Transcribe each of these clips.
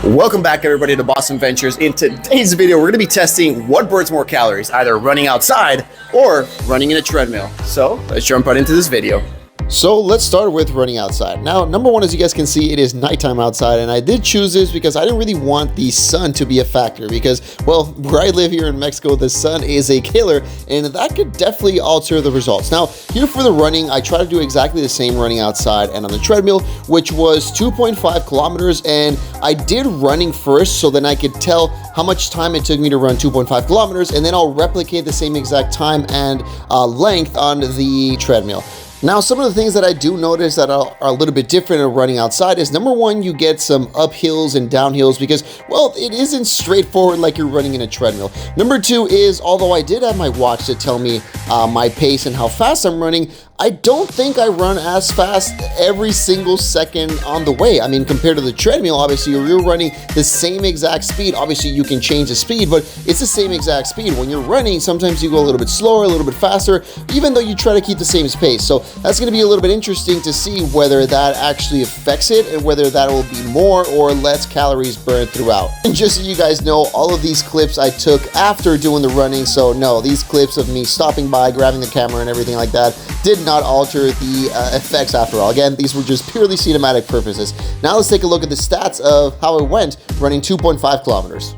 Welcome back everybody to Boston Ventures. In today's video, we're going to be testing what burns more calories, either running outside or running in a treadmill. So let's jump right into this video. So let's start with running outside. Now, number one, as you guys can see, it is nighttime outside, and I did choose this because I didn't really want the sun to be a factor because, well, where I live here in Mexico, the sun is a killer, and that could definitely alter the results. Now, here for the running, I try to do exactly the same running outside and on the treadmill, which was 2.5 kilometers, and I did running first, so then I could tell how much time it took me to run 2.5 kilometers, and then I'll replicate the same exact time and length on the treadmill. Now, some of the things that I do notice that are a little bit different in running outside is, number one, you get some uphills and downhills because, well, it isn't straightforward like you're running in a treadmill. Number two is, although I did have my watch to tell me my pace and how fast I'm running, I don't think I run as fast every single second on the way. I mean, compared to the treadmill, obviously, you're running the same exact speed. Obviously, you can change the speed, but it's the same exact speed. When you're running, sometimes you go a little bit slower, a little bit faster, even though you try to keep the same pace. So that's gonna be a little bit interesting to see whether that actually affects it and whether that will be more or less calories burned throughout. And just so you guys know, all of these clips I took after doing the running. So no, these clips of me stopping by, grabbing the camera and everything like that did not alter the effects after all. Again, these were just purely cinematic purposes. Now let's take a look at the stats of how it went running 2.5 kilometers.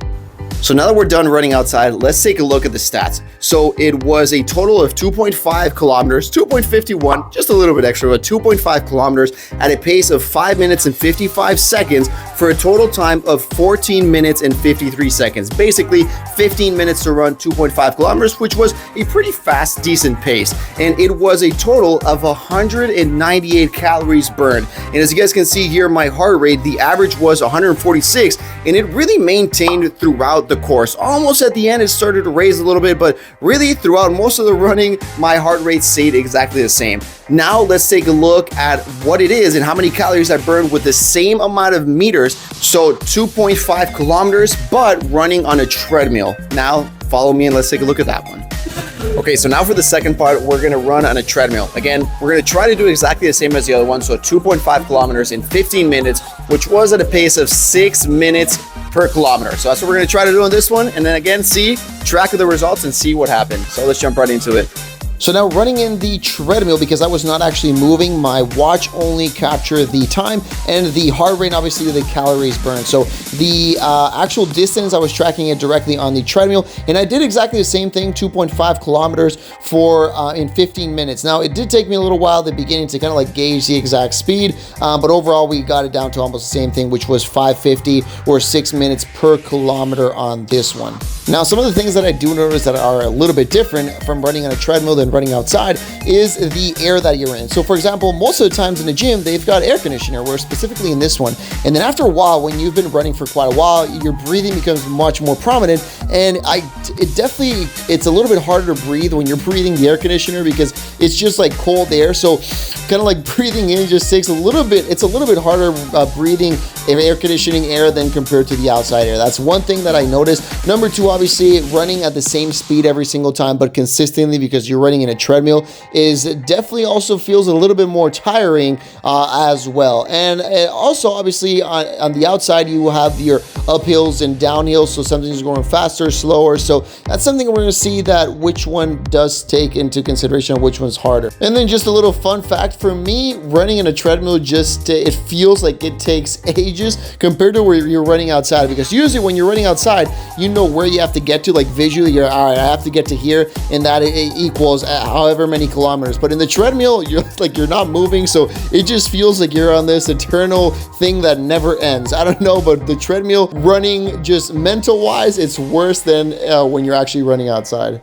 So now that we're done running outside, let's take a look at the stats. So it was a total of 2.5 kilometers, 2.51, just a little bit extra, but 2.5 kilometers at a pace of 5 minutes and 55 seconds for a total time of 14 minutes and 53 seconds. Basically 15 minutes to run 2.5 kilometers, which was a pretty fast, decent pace. And it was a total of 198 calories burned. And as you guys can see here, my heart rate, the average was 146, and it really maintained throughout the course. Almost at the end, it started to raise a little bit, but really throughout most of the running, my heart rate stayed exactly the same. Now let's take a look at what it is and how many calories I burned with the same amount of meters. So 2.5 kilometers, but running on a treadmill. Now follow me and let's take a look at that one. Okay, so now for the second part, we're gonna run on a treadmill. Again, we're gonna try to do exactly the same as the other one. So 2.5 kilometers in 15 minutes, which was at a pace of 6 minutes per kilometer. So that's what we're gonna try to do on this one. And then again, track of the results and see what happened. So let's jump right into it. So now running in the treadmill, because I was not actually moving, my watch only captured the time and the heart rate, obviously the calories burned. So the actual distance, I was tracking it directly on the treadmill, and I did exactly the same thing, 2.5 kilometers for in 15 minutes. Now it did take me a little while at the beginning to kind of like gauge the exact speed, but overall we got it down to almost the same thing, which was 5:50 or 6 minutes per kilometer on this one. Now, some of the things that I do notice that are a little bit different from running on a treadmill than running outside is the air that you're in. So for example, most of the times in the gym, they've got air conditioner, where specifically in this one. And then after a while, when you've been running for quite a while, your breathing becomes much more prominent. And it's a little bit harder to breathe when you're breathing the air conditioner because it's just like cold air. So kind of like breathing in just takes a little bit, it's a little bit harder breathing air conditioning air than compared to the outside air. That's one thing that I noticed. Number two, obviously running at the same speed every single time, but consistently because you're running in a treadmill is definitely also feels a little bit more tiring as well. And also obviously on the outside, you will have your uphills and downhills. So something's going faster, slower. So that's something we're going to see that which one does take into consideration, which one's harder. And then just a little fun fact for me, running in a treadmill just, it feels like it takes ages compared to where you're running outside, because usually when you're running outside, you know where you have to get to, like visually, you're all right, I have to get to here, and that it equals however many kilometers. But in the treadmill, you're not moving, so it just feels like you're on this eternal thing that never ends. I don't know, but the treadmill running, just mental wise, it's worse than when you're actually running outside.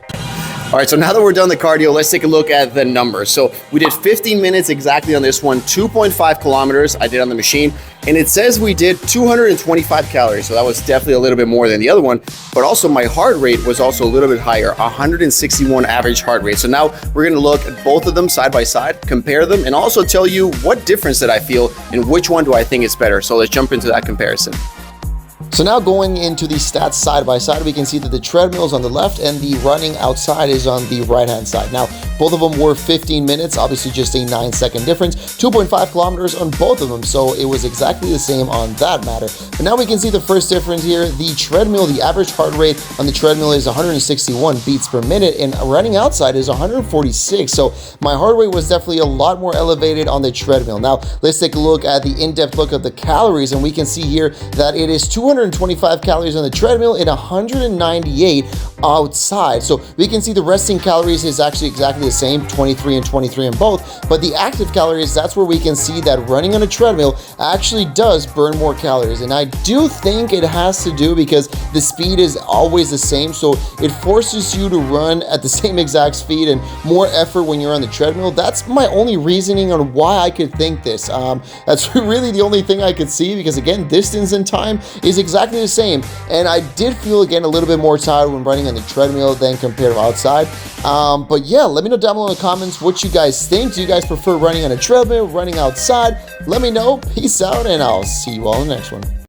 All right, so now that we're done the cardio, let's take a look at the numbers. So we did 15 minutes exactly on this one, 2.5 kilometers I did on the machine, and it says we did 225 calories. So that was definitely a little bit more than the other one, but also my heart rate was also a little bit higher, 161 average heart rate. So now we're gonna look at both of them side by side, compare them, and also tell you what difference that I feel and which one do I think is better. So let's jump into that comparison. So now going into the stats side by side, we can see that the treadmill is on the left and the running outside is on the right hand side. Now, both of them were 15 minutes, obviously just a 9-second difference, 2.5 kilometers on both of them, so it was exactly the same on that matter. But now we can see the first difference here. The treadmill, the average heart rate on the treadmill is 161 beats per minute, and running outside is 146, so my heart rate was definitely a lot more elevated on the treadmill. Now, let's take a look at the in-depth look of the calories, and we can see here that it is 225 calories on the treadmill and 198 outside. So we can see the resting calories is actually exactly the same, 23 and 23 in both, but the active calories, that's where we can see that running on a treadmill actually does burn more calories. And I do think it has to do because the speed is always the same, so it forces you to run at the same exact speed and more effort when you're on the treadmill. That's my only reasoning on why I could think this. That's really the only thing I could see, because again, distance and time is exactly the same, and I did feel again a little bit more tired when running on the treadmill than compared to outside. But yeah, let me know down below in the comments what you guys think. Do you guys prefer running on a treadmill, running outside? Let me know. Peace out, and I'll see you all in the next one.